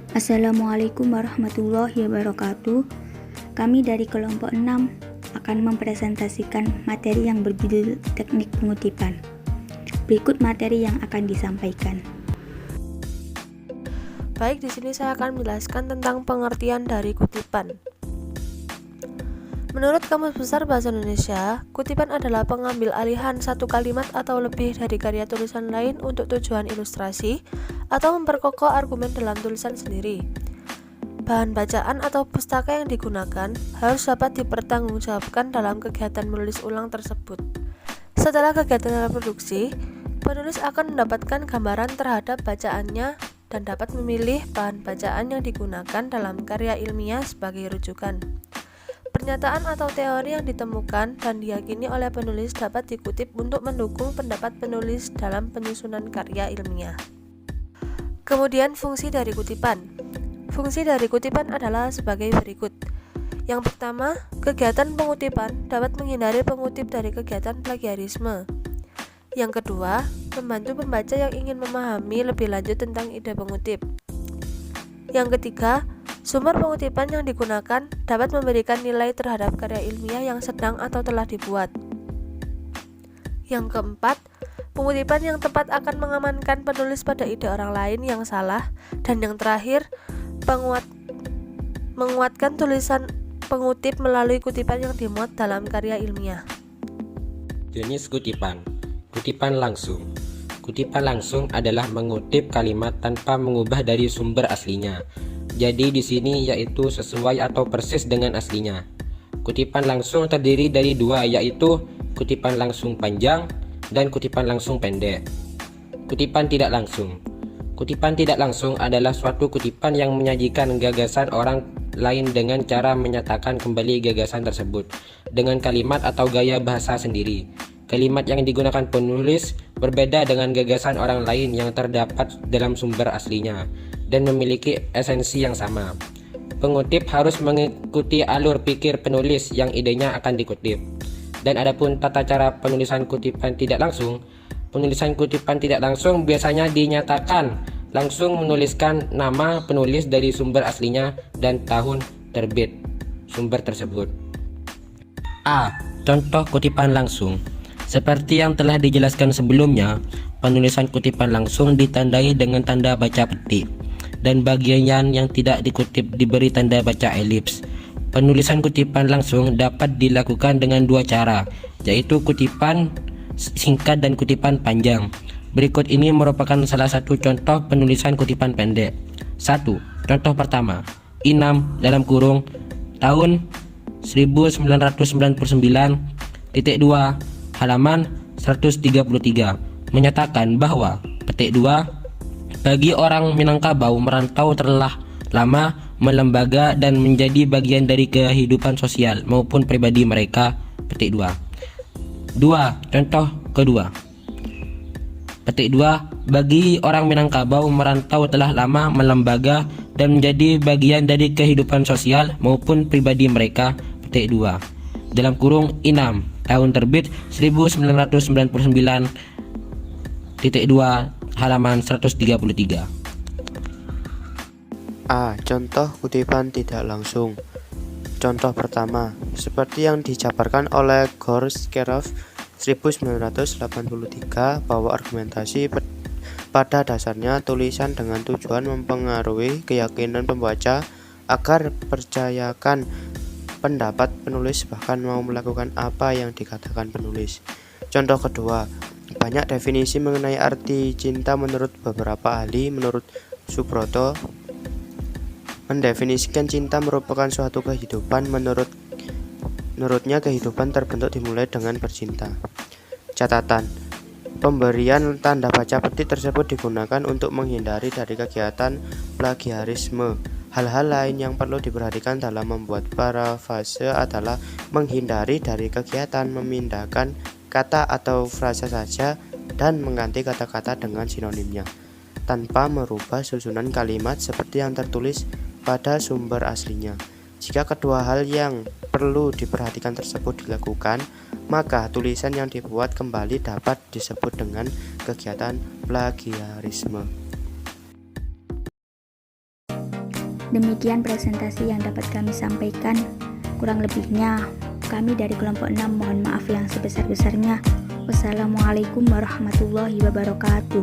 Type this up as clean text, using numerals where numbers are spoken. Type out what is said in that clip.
Assalamualaikum warahmatullahi wabarakatuh. Kami dari kelompok 6 akan mempresentasikan materi yang berjudul teknik pengutipan. Berikut materi yang akan disampaikan. Baik, di sini saya akan menjelaskan tentang pengertian dari kutipan. Menurut Kamus Besar Bahasa Indonesia, kutipan adalah pengambil alihan satu kalimat atau lebih dari karya tulisan lain untuk tujuan ilustrasi atau memperkokoh argumen dalam tulisan sendiri. Bahan bacaan atau pustaka yang digunakan harus dapat dipertanggungjawabkan dalam kegiatan menulis ulang tersebut. Setelah kegiatan reproduksi, penulis akan mendapatkan gambaran terhadap bacaannya dan dapat memilih bahan bacaan yang digunakan dalam karya ilmiah sebagai rujukan. Pernyataan atau teori yang ditemukan dan diyakini oleh penulis dapat dikutip untuk mendukung pendapat penulis dalam penyusunan karya ilmiah. Kemudian fungsi dari kutipan. Fungsi dari kutipan adalah sebagai berikut. Yang pertama, kegiatan pengutipan dapat menghindari pengutip dari kegiatan plagiarisme. Yang kedua, membantu pembaca yang ingin memahami lebih lanjut tentang ide pengutip. Yang ketiga, sumber pengutipan yang digunakan dapat memberikan nilai terhadap karya ilmiah yang sedang atau telah dibuat. Yang keempat, pengutipan yang tepat akan mengamankan penulis pada ide orang lain yang salah. Dan yang terakhir, menguatkan tulisan pengutip melalui kutipan yang dimuat dalam karya ilmiah. Jenis kutipan. Kutipan langsung. Kutipan langsung adalah mengutip kalimat tanpa mengubah dari sumber aslinya. Jadi di sini yaitu sesuai atau persis dengan aslinya. Kutipan langsung terdiri dari dua, yaitu kutipan langsung panjang dan kutipan langsung pendek. Kutipan tidak langsung. Kutipan tidak langsung adalah suatu kutipan yang menyajikan gagasan orang lain dengan cara menyatakan kembali gagasan tersebut dengan kalimat atau gaya bahasa sendiri. Kalimat yang digunakan penulis berbeda dengan gagasan orang lain yang terdapat dalam sumber aslinya dan memiliki esensi yang sama. Pengutip harus mengikuti alur pikir penulis yang idenya akan dikutip. Dan adapun tata cara penulisan kutipan tidak langsung, penulisan kutipan tidak langsung biasanya dinyatakan langsung menuliskan nama penulis dari sumber aslinya dan tahun terbit sumber tersebut. A. Contoh kutipan langsung. Seperti yang telah dijelaskan sebelumnya, penulisan kutipan langsung ditandai dengan tanda baca petik dan bagian yang tidak dikutip diberi tanda baca elips. Penulisan kutipan langsung dapat dilakukan dengan dua cara, yaitu kutipan singkat dan kutipan panjang. Berikut ini merupakan salah satu contoh penulisan kutipan pendek. 1. Contoh pertama, Inam dalam kurung tahun 1999 .2 halaman 133 menyatakan bahwa petik 2, bagi orang Minangkabau merantau telah lama melembaga dan menjadi bagian dari kehidupan sosial maupun pribadi mereka. Petik 2. Contoh kedua. Petik 2, bagi orang Minangkabau merantau telah lama melembaga dan menjadi bagian dari kehidupan sosial maupun pribadi mereka. Petik 2. Dalam kurung Inam, tahun terbit 1999 .2 halaman 133. A. Contoh kutipan tidak langsung. Contoh pertama, seperti yang dijabarkan oleh Gorskerov 1983 bahwa argumentasi pada dasarnya tulisan dengan tujuan mempengaruhi keyakinan pembaca agar percayakan pendapat penulis bahkan mau melakukan apa yang dikatakan penulis. Contoh kedua, banyak definisi mengenai arti cinta menurut beberapa ahli. Menurut Subroto, mendefinisikan cinta merupakan suatu kehidupan. Menurutnya kehidupan terbentuk dimulai dengan bercinta. Catatan, pemberian tanda baca petik tersebut digunakan untuk menghindari dari kegiatan plagiarisme. Hal-hal lain yang perlu diperhatikan dalam membuat parafrase adalah menghindari dari kegiatan memindahkan kata atau frasa saja dan mengganti kata-kata dengan sinonimnya tanpa merubah susunan kalimat seperti yang tertulis pada sumber aslinya. Jika kedua hal yang perlu diperhatikan tersebut dilakukan, maka tulisan yang dibuat kembali dapat disebut dengan kegiatan plagiarisme. Demikian presentasi yang dapat kami sampaikan. Kurang lebihnya, kami dari kelompok 6 mohon maaf yang sebesar-besarnya. Wassalamualaikum warahmatullahi wabarakatuh.